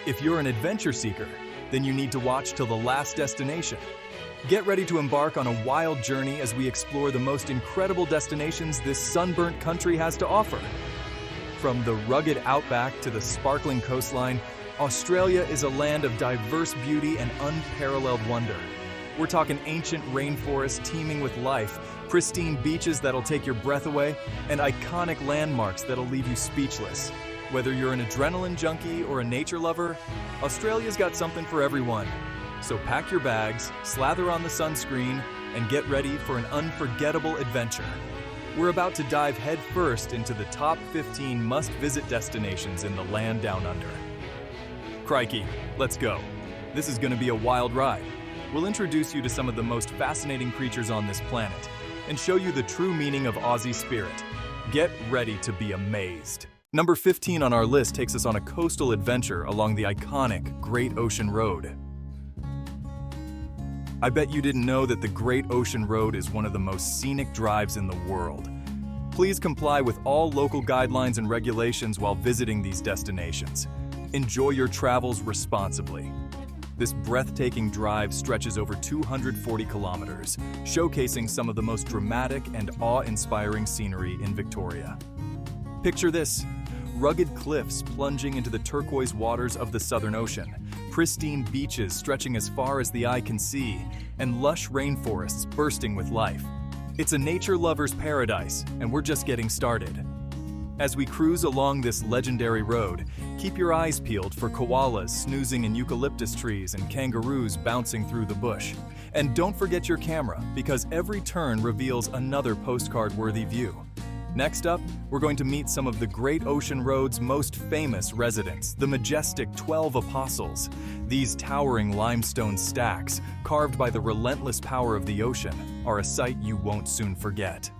If you're an adventure seeker, then you need to watch till the last destination. Get ready to embark on a wild journey as we explore the most incredible destinations this sunburnt country has to offer. From the rugged outback to the sparkling coastline, Australia is a land of diverse beauty and unparalleled wonder. We're talking ancient rainforests teeming with life, pristine beaches that'll take your breath away, and iconic landmarks that'll leave you speechless. Whether you're an adrenaline junkie or a nature lover, Australia's got something for everyone. So pack your bags, slather on the sunscreen, and get ready for an unforgettable adventure. We're about to dive headfirst into the top 15 must-visit destinations in the land down under. Crikey, let's go. This is going to be a wild ride. We'll introduce you to some of the most fascinating creatures on this planet and show you the true meaning of Aussie spirit. Get ready to be amazed. Number 15 on our list takes us on a coastal adventure along the iconic Great Ocean Road. I bet you didn't know that the Great Ocean Road is one of the most scenic drives in the world. Please comply with all local guidelines and regulations while visiting these destinations. Enjoy your travels responsibly. This breathtaking drive stretches over 240 kilometers, showcasing some of the most dramatic and awe-inspiring scenery in Victoria. Picture this: rugged cliffs plunging into the turquoise waters of the Southern Ocean, pristine beaches stretching as far as the eye can see, and lush rainforests bursting with life. It's a nature lover's paradise, and we're just getting started. As we cruise along this legendary road, keep your eyes peeled for koalas snoozing in eucalyptus trees and kangaroos bouncing through the bush. And don't forget your camera, because every turn reveals another postcard-worthy view. Next up, we're going to meet some of the Great Ocean Road's most famous residents, the majestic 12 Apostles. These towering limestone stacks, carved by the relentless power of the ocean, are a sight you won't soon forget.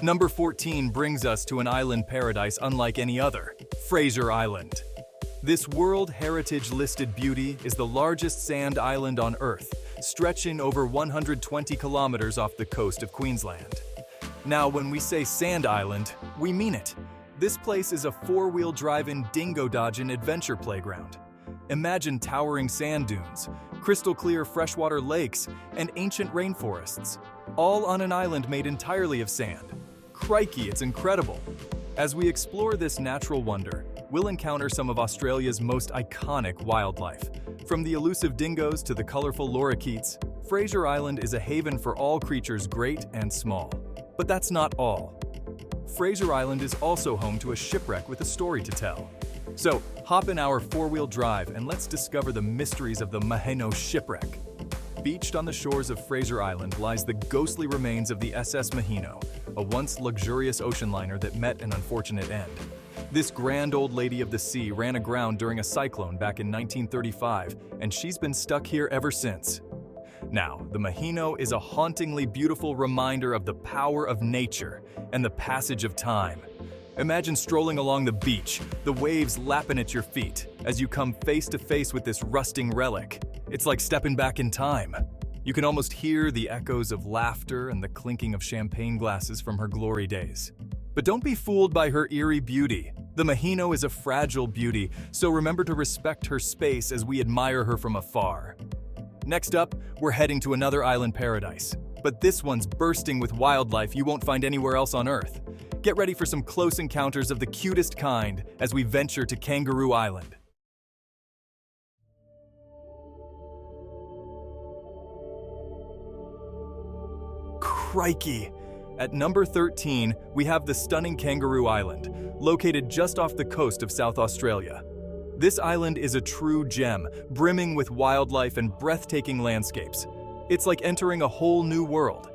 Number 14 brings us to an island paradise unlike any other, Fraser Island. This World Heritage listed beauty is the largest sand island on Earth, stretching over 120 kilometers off the coast of Queensland. Now, when we say sand island, we mean it. This place is a four-wheel drive-in dingo-dodging adventure playground. Imagine towering sand dunes, crystal-clear freshwater lakes, and ancient rainforests, all on an island made entirely of sand. Crikey, it's incredible! As we explore this natural wonder, we'll encounter some of Australia's most iconic wildlife. From the elusive dingoes to the colorful lorikeets, Fraser Island is a haven for all creatures great and small. But that's not all. Fraser Island is also home to a shipwreck with a story to tell. So, hop in our four-wheel drive and let's discover the mysteries of the Maheno shipwreck. Beached on the shores of Fraser Island lies the ghostly remains of the SS Maheno, a once luxurious ocean liner that met an unfortunate end. This grand old lady of the sea ran aground during a cyclone back in 1935, and she's been stuck here ever since. Now, the Maheno is a hauntingly beautiful reminder of the power of nature and the passage of time. Imagine strolling along the beach, the waves lapping at your feet, as you come face to face with this rusting relic. It's like stepping back in time. You can almost hear the echoes of laughter and the clinking of champagne glasses from her glory days. But don't be fooled by her eerie beauty. The Maheno is a fragile beauty, so remember to respect her space as we admire her from afar. Next up, we're heading to another island paradise. But this one's bursting with wildlife you won't find anywhere else on Earth. Get ready for some close encounters of the cutest kind as we venture to Kangaroo Island. Crikey! At number 13, we have the stunning Kangaroo Island, located just off the coast of South Australia. This island is a true gem, brimming with wildlife and breathtaking landscapes. It's like entering a whole new world.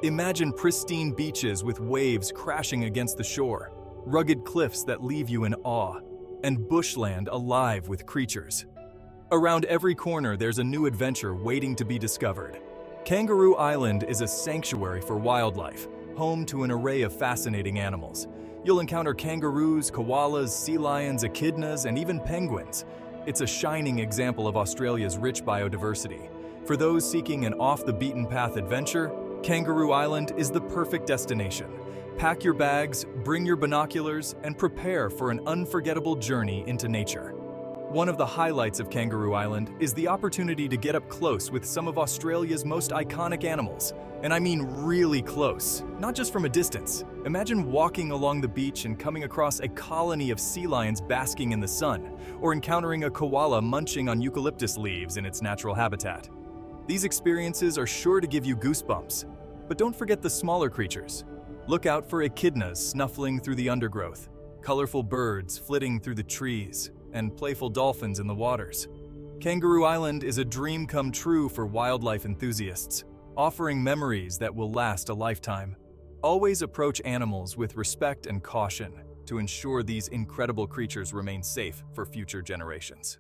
Imagine pristine beaches with waves crashing against the shore, rugged cliffs that leave you in awe, and bushland alive with creatures. Around every corner, there's a new adventure waiting to be discovered. Kangaroo Island is a sanctuary for wildlife, home to an array of fascinating animals. You'll encounter kangaroos, koalas, sea lions, echidnas, and even penguins. It's a shining example of Australia's rich biodiversity. For those seeking an off-the-beaten-path adventure, Kangaroo Island is the perfect destination. Pack your bags, bring your binoculars, and prepare for an unforgettable journey into nature. One of the highlights of Kangaroo Island is the opportunity to get up close with some of Australia's most iconic animals. And I mean really close, not just from a distance. Imagine walking along the beach and coming across a colony of sea lions basking in the sun, or encountering a koala munching on eucalyptus leaves in its natural habitat. These experiences are sure to give you goosebumps. But don't forget the smaller creatures. Look out for echidnas snuffling through the undergrowth, colorful birds flitting through the trees, and playful dolphins in the waters. Kangaroo Island is a dream come true for wildlife enthusiasts, offering memories that will last a lifetime. Always approach animals with respect and caution to ensure these incredible creatures remain safe for future generations.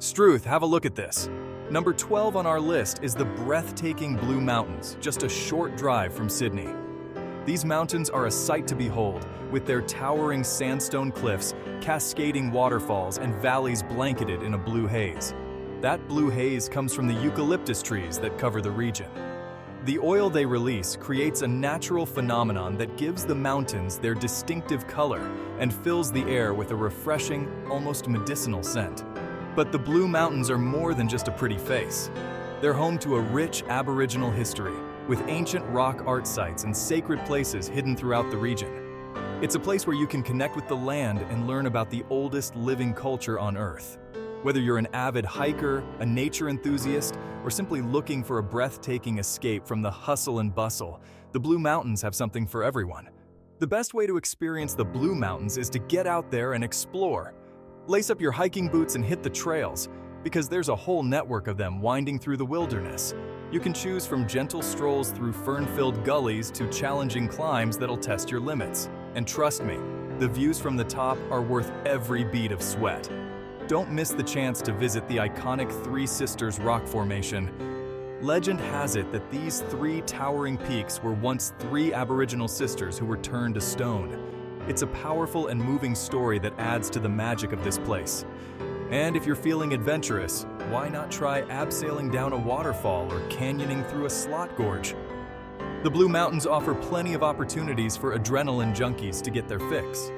Struth, have a look at this. Number 12 on our list is the breathtaking Blue Mountains, just a short drive from Sydney. These mountains are a sight to behold, with their towering sandstone cliffs, cascading waterfalls, and valleys blanketed in a blue haze. That blue haze comes from the eucalyptus trees that cover the region. The oil they release creates a natural phenomenon that gives the mountains their distinctive color and fills the air with a refreshing, almost medicinal scent. But the Blue Mountains are more than just a pretty face. They're home to a rich Aboriginal history, with ancient rock art sites and sacred places hidden throughout the region. It's a place where you can connect with the land and learn about the oldest living culture on Earth. Whether you're an avid hiker, a nature enthusiast, or simply looking for a breathtaking escape from the hustle and bustle, the Blue Mountains have something for everyone. The best way to experience the Blue Mountains is to get out there and explore. Lace up your hiking boots and hit the trails, because there's a whole network of them winding through the wilderness. You can choose from gentle strolls through fern-filled gullies to challenging climbs that'll test your limits. And trust me, the views from the top are worth every bead of sweat. Don't miss the chance to visit the iconic Three Sisters rock formation. Legend has it that these three towering peaks were once three Aboriginal sisters who were turned to stone. It's a powerful and moving story that adds to the magic of this place. And if you're feeling adventurous, why not try abseiling down a waterfall or canyoning through a slot gorge? The Blue Mountains offer plenty of opportunities for adrenaline junkies to get their fix.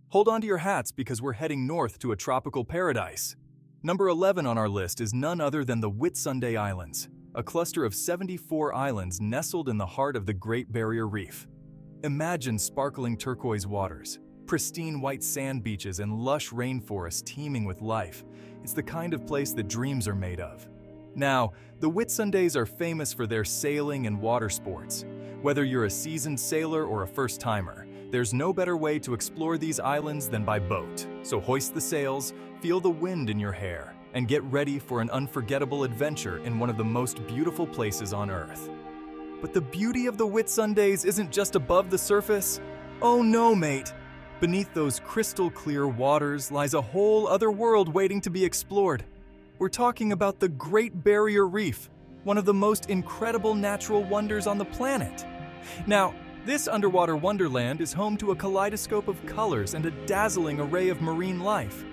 Hold on to your hats because we're heading north to a tropical paradise. Number 11 on our list is none other than the Whitsunday Islands, a cluster of 74 islands nestled in the heart of the Great Barrier Reef. Imagine sparkling turquoise waters, pristine white sand beaches, and lush rainforests teeming with life. It's the kind of place that dreams are made of. Now, the Whitsundays are famous for their sailing and water sports. Whether you're a seasoned sailor or a first-timer, there's no better way to explore these islands than by boat. So hoist the sails, feel the wind in your hair, and get ready for an unforgettable adventure in one of the most beautiful places on Earth. But the beauty of the Whitsundays isn't just above the surface. Oh no, mate! Beneath those crystal clear waters lies a whole other world waiting to be explored. We're talking about the Great Barrier Reef, one of the most incredible natural wonders on the planet. Now, this underwater wonderland is home to a kaleidoscope of colors and a dazzling array of marine life.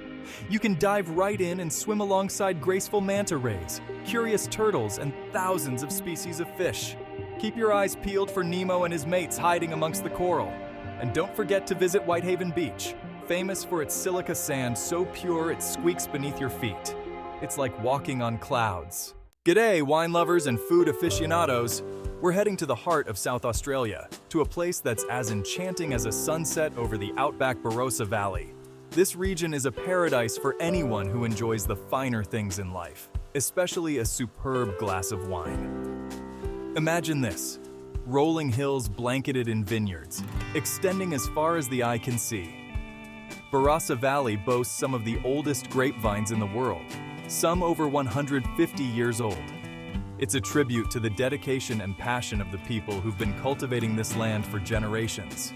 You can dive right in and swim alongside graceful manta rays, curious turtles, and thousands of species of fish. Keep your eyes peeled for Nemo and his mates hiding amongst the coral. And don't forget to visit Whitehaven Beach, famous for its silica sand so pure it squeaks beneath your feet. It's like walking on clouds. G'day, wine lovers and food aficionados. We're heading to the heart of South Australia, to a place that's as enchanting as a sunset over the outback Barossa Valley. This region is a paradise for anyone who enjoys the finer things in life, especially a superb glass of wine. Imagine this: rolling hills blanketed in vineyards, extending as far as the eye can see. Barossa Valley boasts some of the oldest grapevines in the world, some over 150 years old. It's a tribute to the dedication and passion of the people who've been cultivating this land for generations.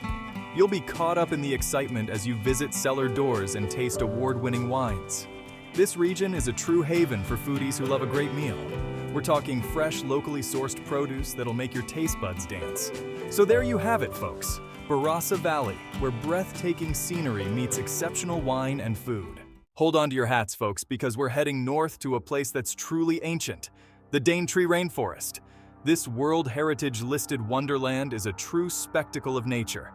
You'll be caught up in the excitement as you visit cellar doors and taste award-winning wines. This region is a true haven for foodies who love a great meal. We're talking fresh, locally sourced produce that'll make your taste buds dance. So there you have it, folks. Barossa Valley, where breathtaking scenery meets exceptional wine and food. Hold on to your hats, folks, because we're heading north to a place that's truly ancient, the Daintree Rainforest. This World Heritage listed wonderland is a true spectacle of nature.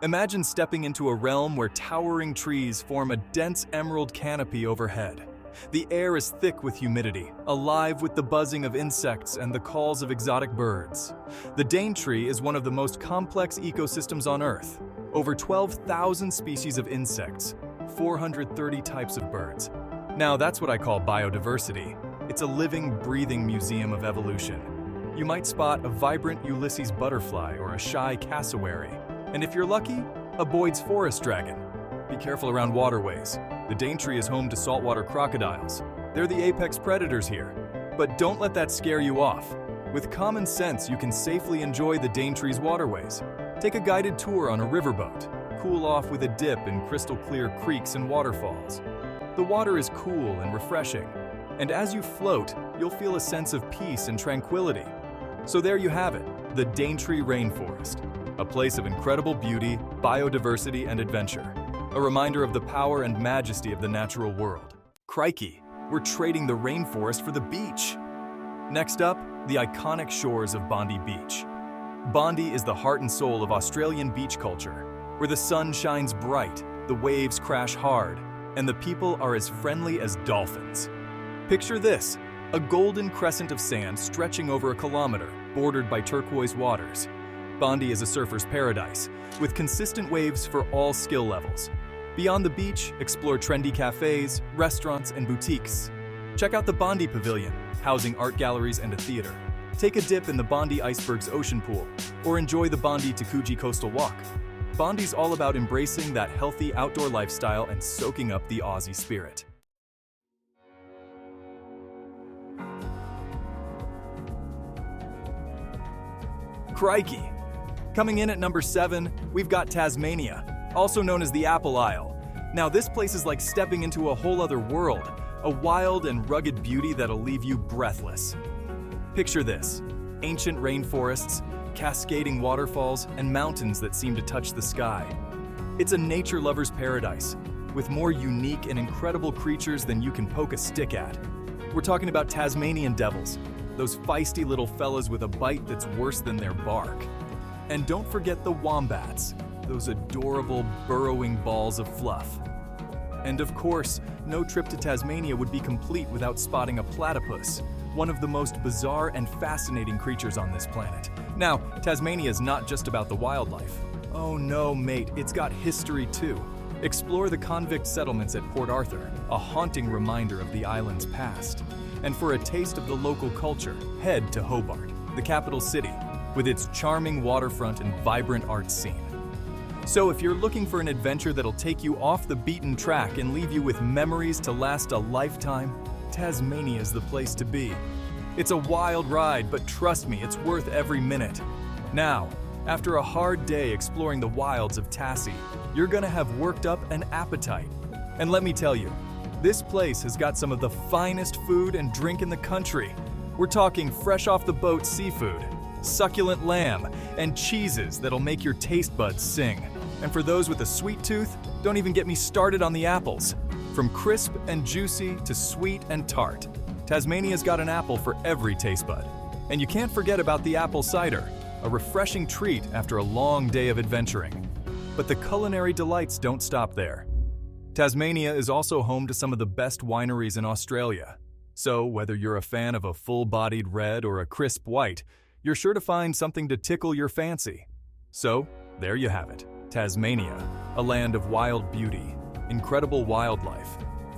Imagine stepping into a realm where towering trees form a dense emerald canopy overhead. The air is thick with humidity, alive with the buzzing of insects and the calls of exotic birds. The Daintree is one of the most complex ecosystems on Earth. Over 12,000 species of insects, 430 types of birds. Now that's what I call biodiversity. It's a living, breathing museum of evolution. You might spot a vibrant Ulysses butterfly or a shy cassowary. And if you're lucky, a Boyd's forest dragon. Be careful around waterways. The Daintree is home to saltwater crocodiles. They're the apex predators here. But don't let that scare you off. With common sense, you can safely enjoy the Daintree's waterways. Take a guided tour on a riverboat. Cool off with a dip in crystal clear creeks and waterfalls. The water is cool and refreshing. And as you float, you'll feel a sense of peace and tranquility. So there you have it, the Daintree Rainforest. A place of incredible beauty, biodiversity, and adventure. A reminder of the power and majesty of the natural world. Crikey, we're trading the rainforest for the beach. Next up, the iconic shores of Bondi Beach. Bondi is the heart and soul of Australian beach culture, where the sun shines bright, the waves crash hard, and the people are as friendly as dolphins. Picture this, a golden crescent of sand stretching over a kilometer, bordered by turquoise waters. Bondi is a surfer's paradise, with consistent waves for all skill levels. Beyond the beach, explore trendy cafes, restaurants, and boutiques. Check out the Bondi Pavilion, housing art galleries and a theater. Take a dip in the Bondi Iceberg's ocean pool, or enjoy the Bondi to Coogee coastal walk. Bondi's all about embracing that healthy outdoor lifestyle and soaking up the Aussie spirit. Crikey! Coming in at number 7, we've got Tasmania, also known as the Apple Isle. Now this place is like stepping into a whole other world, a wild and rugged beauty that'll leave you breathless. Picture this, ancient rainforests, cascading waterfalls, and mountains that seem to touch the sky. It's a nature lover's paradise, with more unique and incredible creatures than you can poke a stick at. We're talking about Tasmanian devils, those feisty little fellas with a bite that's worse than their bark. And don't forget the wombats, those adorable burrowing balls of fluff. And of course, no trip to Tasmania would be complete without spotting a platypus, one of the most bizarre and fascinating creatures on this planet. Now, Tasmania is not just about the wildlife. Oh no, mate, it's got history too. Explore the convict settlements at Port Arthur, a haunting reminder of the island's past. And for a taste of the local culture, head to Hobart, the capital city, with its charming waterfront and vibrant art scene. So if you're looking for an adventure that'll take you off the beaten track and leave you with memories to last a lifetime, Tasmania is the place to be. It's a wild ride, but trust me, it's worth every minute. Now, after a hard day exploring the wilds of Tassie, you're gonna have worked up an appetite. And let me tell you, this place has got some of the finest food and drink in the country. We're talking fresh off the boat seafood, succulent lamb, and cheeses that'll make your taste buds sing. And for those with a sweet tooth, don't even get me started on the apples. From crisp and juicy to sweet and tart, Tasmania's got an apple for every taste bud. And you can't forget about the apple cider, a refreshing treat after a long day of adventuring. But the culinary delights don't stop there. Tasmania is also home to some of the best wineries in Australia. So whether you're a fan of a full-bodied red or a crisp white, you're sure to find something to tickle your fancy. So, there you have it, Tasmania, a land of wild beauty, incredible wildlife,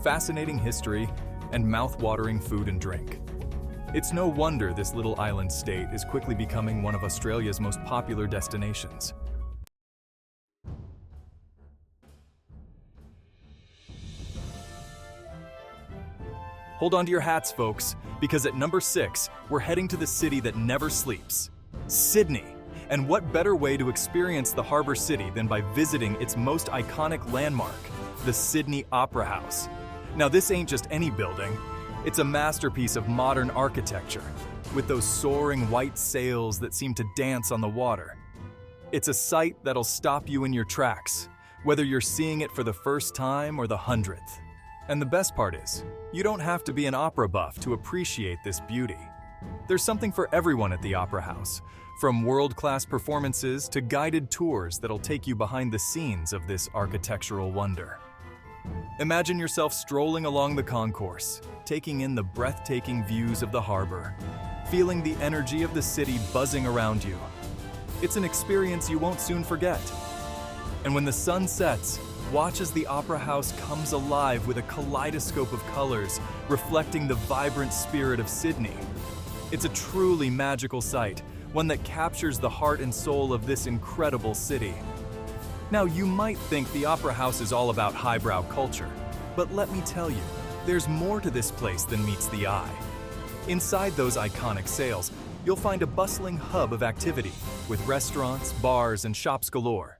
fascinating history, and mouth-watering food and drink. It's no wonder this little island state is quickly becoming one of Australia's most popular destinations. Hold on to your hats, folks, because at number 6, we're heading to the city that never sleeps, Sydney. And what better way to experience the harbor city than by visiting its most iconic landmark, the Sydney Opera House. Now this ain't just any building, it's a masterpiece of modern architecture, with those soaring white sails that seem to dance on the water. It's a sight that'll stop you in your tracks, whether you're seeing it for the first time or the 100th. And the best part is, you don't have to be an opera buff to appreciate this beauty. There's something for everyone at the Opera House, from world-class performances to guided tours that'll take you behind the scenes of this architectural wonder. Imagine yourself strolling along the concourse, taking in the breathtaking views of the harbor, feeling the energy of the city buzzing around you. It's an experience you won't soon forget. And when the sun sets, watch as the Opera House comes alive with a kaleidoscope of colors, reflecting the vibrant spirit of Sydney. It's a truly magical sight, one that captures the heart and soul of this incredible city. Now, you might think the Opera House is all about highbrow culture, but let me tell you, there's more to this place than meets the eye. Inside those iconic sails, you'll find a bustling hub of activity, with restaurants, bars, and shops galore.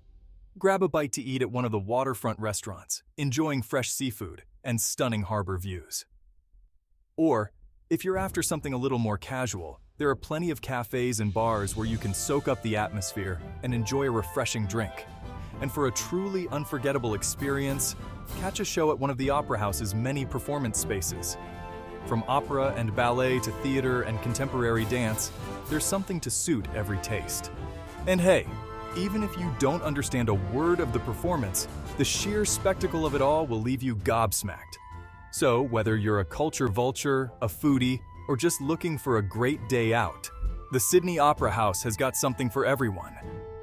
Grab a bite to eat at one of the waterfront restaurants, enjoying fresh seafood and stunning harbor views. Or, if you're after something a little more casual, there are plenty of cafes and bars where you can soak up the atmosphere and enjoy a refreshing drink. And for a truly unforgettable experience, catch a show at one of the Opera House's many performance spaces. From opera and ballet to theater and contemporary dance, there's something to suit every taste. And hey, even if you don't understand a word of the performance, the sheer spectacle of it all will leave you gobsmacked. So, whether you're a culture vulture, a foodie, or just looking for a great day out, the Sydney Opera House has got something for everyone.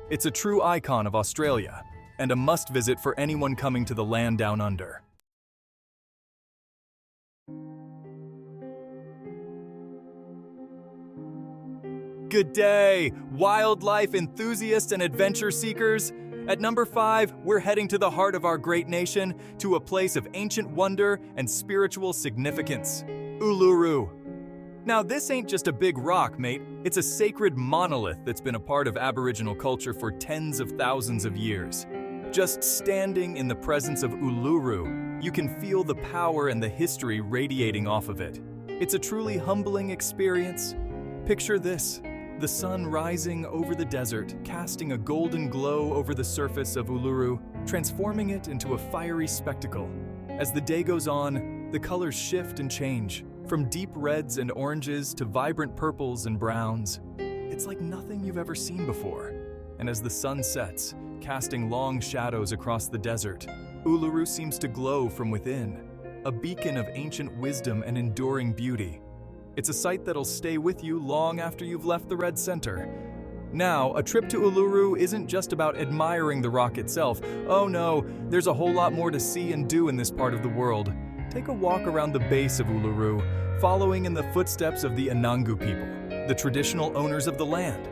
It's a true icon of Australia, and a must-visit for anyone coming to the land down under. Good day, wildlife enthusiasts and adventure seekers. At number 5, we're heading to the heart of our great nation, to a place of ancient wonder and spiritual significance, Uluru. Now, this ain't just a big rock, mate. It's a sacred monolith that's been a part of Aboriginal culture for tens of thousands of years. Just standing in the presence of Uluru, you can feel the power and the history radiating off of it. It's a truly humbling experience. Picture this. The sun rising over the desert, casting a golden glow over the surface of Uluru, transforming it into a fiery spectacle. As the day goes on, the colors shift and change, from deep reds and oranges to vibrant purples and browns. It's like nothing you've ever seen before. And as the sun sets, casting long shadows across the desert, Uluru seems to glow from within, a beacon of ancient wisdom and enduring beauty. It's a sight that'll stay with you long after you've left the red center. Now, a trip to Uluru isn't just about admiring the rock itself. Oh no, there's a whole lot more to see and do in this part of the world. Take a walk around the base of Uluru, following in the footsteps of the Anangu people, the traditional owners of the land.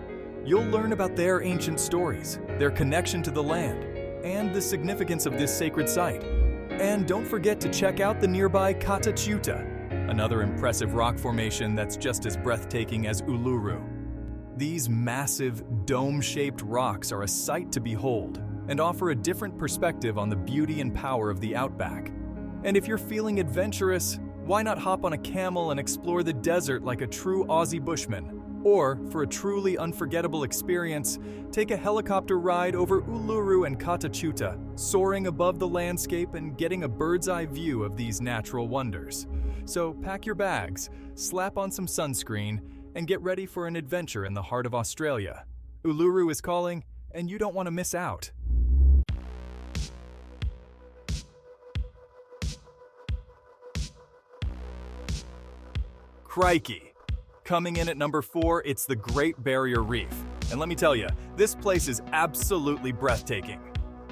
You'll learn about their ancient stories, their connection to the land, and the significance of this sacred site. And don't forget to check out the nearby Kata Tjuta, another impressive rock formation that's just as breathtaking as Uluru. These massive, dome-shaped rocks are a sight to behold and offer a different perspective on the beauty and power of the outback. And if you're feeling adventurous, why not hop on a camel and explore the desert like a true Aussie bushman? Or, for a truly unforgettable experience, take a helicopter ride over Uluru and Kata Tjuta, soaring above the landscape and getting a bird's-eye view of these natural wonders. So pack your bags, slap on some sunscreen, and get ready for an adventure in the heart of Australia. Uluru is calling, and you don't want to miss out. Crikey! Coming in at number 4, it's the Great Barrier Reef. And let me tell you, this place is absolutely breathtaking.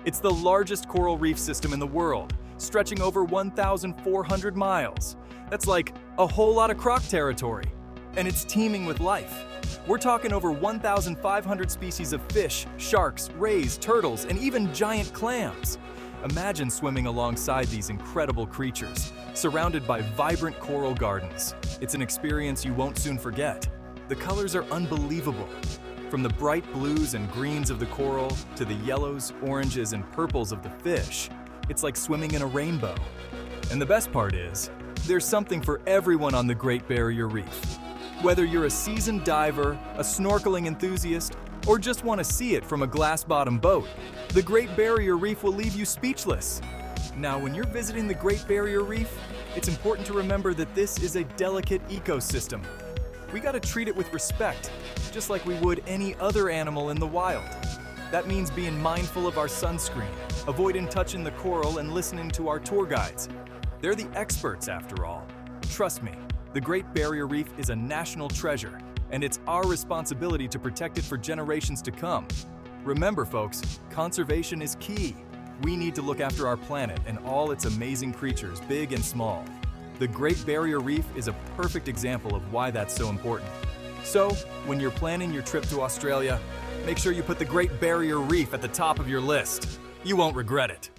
It's the largest coral reef system in the world, stretching over 1,400 miles. That's like a whole lot of croc territory. And it's teeming with life. We're talking over 1,500 species of fish, sharks, rays, turtles, and even giant clams. Imagine swimming alongside these incredible creatures, surrounded by vibrant coral gardens. It's an experience you won't soon forget. The colors are unbelievable. From the bright blues and greens of the coral to the yellows, oranges, and purples of the fish, it's like swimming in a rainbow. And the best part is, there's something for everyone on the Great Barrier Reef. Whether you're a seasoned diver, a snorkeling enthusiast, or just want to see it from a glass-bottom boat, the Great Barrier Reef will leave you speechless. Now, when you're visiting the Great Barrier Reef, it's important to remember that this is a delicate ecosystem. We gotta treat it with respect, just like we would any other animal in the wild. That means being mindful of our sunscreen, avoiding touching the coral, and listening to our tour guides. They're the experts, after all. Trust me, the Great Barrier Reef is a national treasure, and it's our responsibility to protect it for generations to come. Remember, folks, conservation is key. We need to look after our planet and all its amazing creatures, big and small. The Great Barrier Reef is a perfect example of why that's so important. So, when you're planning your trip to Australia, make sure you put the Great Barrier Reef at the top of your list. You won't regret it.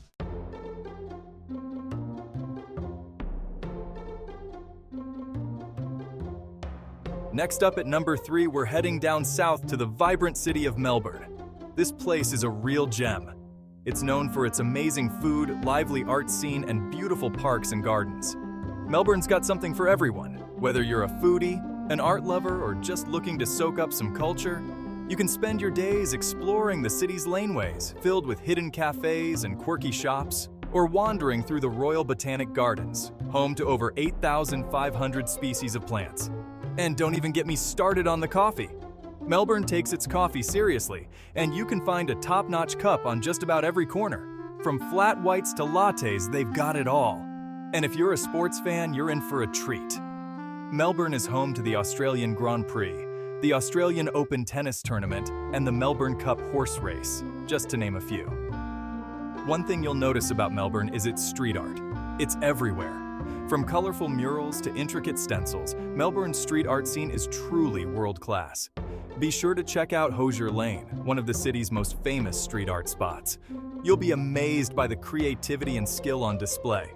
Next up at number 3, we're heading down south to the vibrant city of Melbourne. This place is a real gem. It's known for its amazing food, lively art scene, and beautiful parks and gardens. Melbourne's got something for everyone. Whether you're a foodie, an art lover, or just looking to soak up some culture, you can spend your days exploring the city's laneways, filled with hidden cafes and quirky shops, or wandering through the Royal Botanic Gardens, home to over 8,500 species of plants. And don't even get me started on the coffee. Melbourne takes its coffee seriously, and you can find a top-notch cup on just about every corner. From flat whites to lattes, they've got it all. And if you're a sports fan, you're in for a treat. Melbourne is home to the Australian Grand Prix, the Australian Open Tennis Tournament, and the Melbourne Cup horse race, just to name a few. One thing you'll notice about Melbourne is its street art. It's everywhere. From colorful murals to intricate stencils, Melbourne's street art scene is truly world-class. Be sure to check out Hosier Lane, one of the city's most famous street art spots. You'll be amazed by the creativity and skill on display.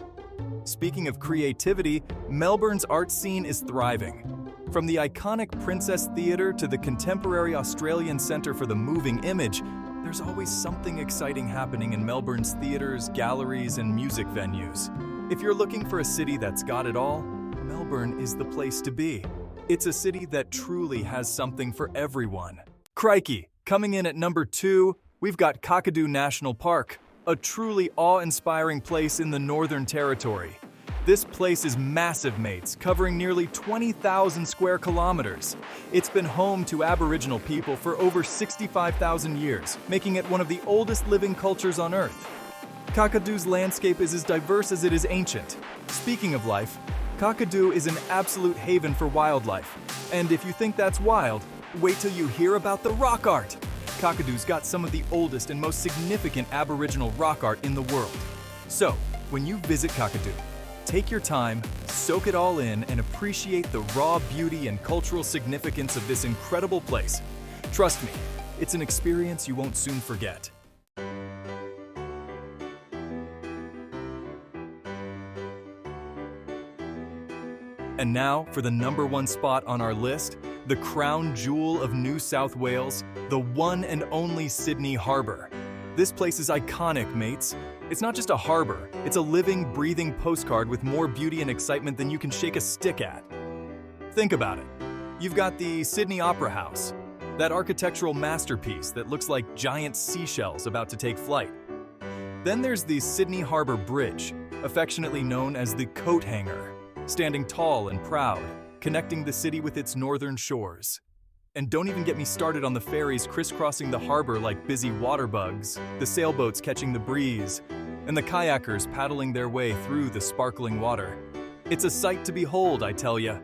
Speaking of creativity, Melbourne's art scene is thriving. From the iconic Princess Theatre to the contemporary Australian Centre for the Moving Image, there's always something exciting happening in Melbourne's theatres, galleries, and music venues. If you're looking for a city that's got it all, Melbourne is the place to be. It's a city that truly has something for everyone. Crikey, coming in at number 2, we've got Kakadu National Park, a truly awe-inspiring place in the Northern Territory. This place is massive, mates, covering nearly 20,000 square kilometers. It's been home to Aboriginal people for over 65,000 years, making it one of the oldest living cultures on Earth. Kakadu's landscape is as diverse as it is ancient. Speaking of life, Kakadu is an absolute haven for wildlife. And if you think that's wild, wait till you hear about the rock art. Kakadu's got some of the oldest and most significant Aboriginal rock art in the world. So, when you visit Kakadu, take your time, soak it all in, and appreciate the raw beauty and cultural significance of this incredible place. Trust me, it's an experience you won't soon forget. And now, for the number 1 spot on our list, the crown jewel of New South Wales, the one and only Sydney Harbour. This place is iconic, mates. It's not just a harbor, it's a living, breathing postcard with more beauty and excitement than you can shake a stick at. Think about it. You've got the Sydney Opera House, that architectural masterpiece that looks like giant seashells about to take flight. Then there's the Sydney Harbour Bridge, affectionately known as the Coat Hanger, standing tall and proud, connecting the city with its northern shores. And don't even get me started on the ferries crisscrossing the harbor like busy water bugs, the sailboats catching the breeze, and the kayakers paddling their way through the sparkling water. It's a sight to behold, I tell ya.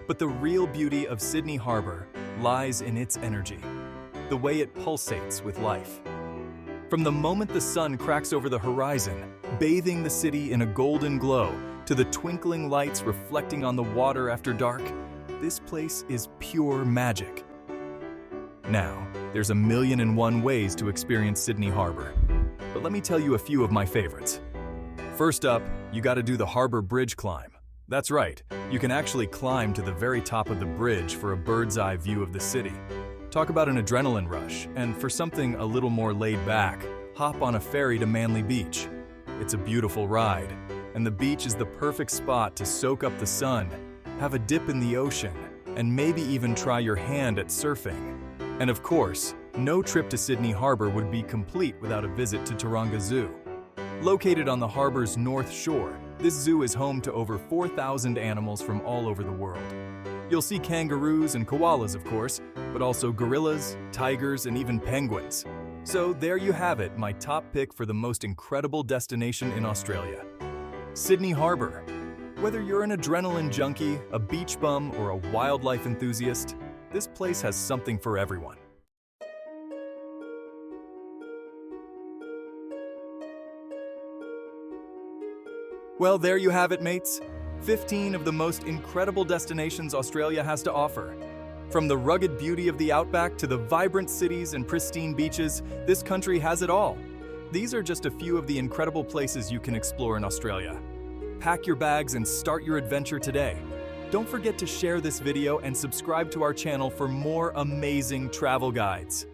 But the real beauty of Sydney Harbour lies in its energy, the way it pulsates with life. From the moment the sun cracks over the horizon, bathing the city in a golden glow, to the twinkling lights reflecting on the water after dark, this place is pure magic. Now, there's 1,000,001 ways to experience Sydney Harbour, but let me tell you a few of my favorites. First up, you gotta do the Harbour Bridge climb. That's right, you can actually climb to the very top of the bridge for a bird's-eye view of the city. Talk about an adrenaline rush, and for something a little more laid back, hop on a ferry to Manly Beach. It's a beautiful ride, and the beach is the perfect spot to soak up the sun, have a dip in the ocean, and maybe even try your hand at surfing. And of course, no trip to Sydney Harbour would be complete without a visit to Taronga Zoo. Located on the harbour's north shore, this zoo is home to over 4,000 animals from all over the world. You'll see kangaroos and koalas, of course, but also gorillas, tigers, and even penguins. So there you have it, my top pick for the most incredible destination in Australia. Sydney Harbour. Whether you're an adrenaline junkie, a beach bum, or a wildlife enthusiast, this place has something for everyone. Well, there you have it, mates. 15 of the most incredible destinations Australia has to offer. From the rugged beauty of the outback to the vibrant cities and pristine beaches, this country has it all. These are just a few of the incredible places you can explore in Australia. Pack your bags and start your adventure today. Don't forget to share this video and subscribe to our channel for more amazing travel guides.